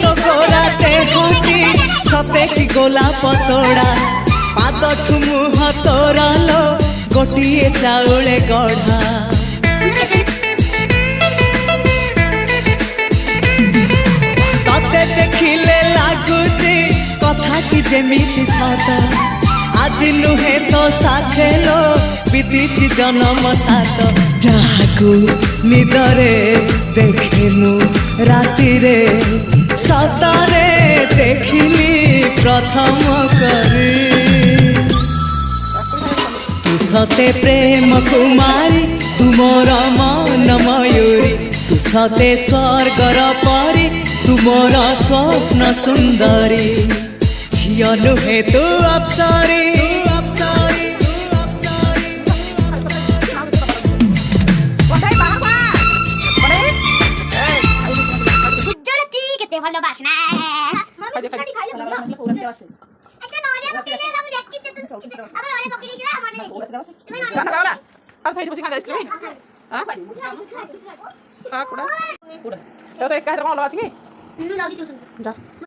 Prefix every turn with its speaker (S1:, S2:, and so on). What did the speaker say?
S1: तो गोराते होती सते की गोला पतोड़ा पाद मुह तोरा लो गोटिए चाउले गढ़ा तते देखिले लागुची कथाटी जेमिति सत आज नुहे तो साथे लो बीतीची जन्म सात जहाकू निदरे देखे मु राति रे सतरे देखिली प्रथम करी तू सते प्रेम कुमारी तू मोर मन मयूरी तू सते स्वर्गर परी तू मोर स्वप्न सुंदरी झियो नुहे तू अप्सरी
S2: ভালো বাসনা মামি খালি খাই লো একটা নরিয়া বকরি লে আমি দেখ কিতে আবার নরিয়া বকরি গলা আমারে তুমি
S3: না না না আর ভাই বসে খাইছিস তুই হ্যাঁ ভাই কুড়া কুড়া তো এক কাজ করো আছে কি
S2: নুন লাগি তো
S3: যা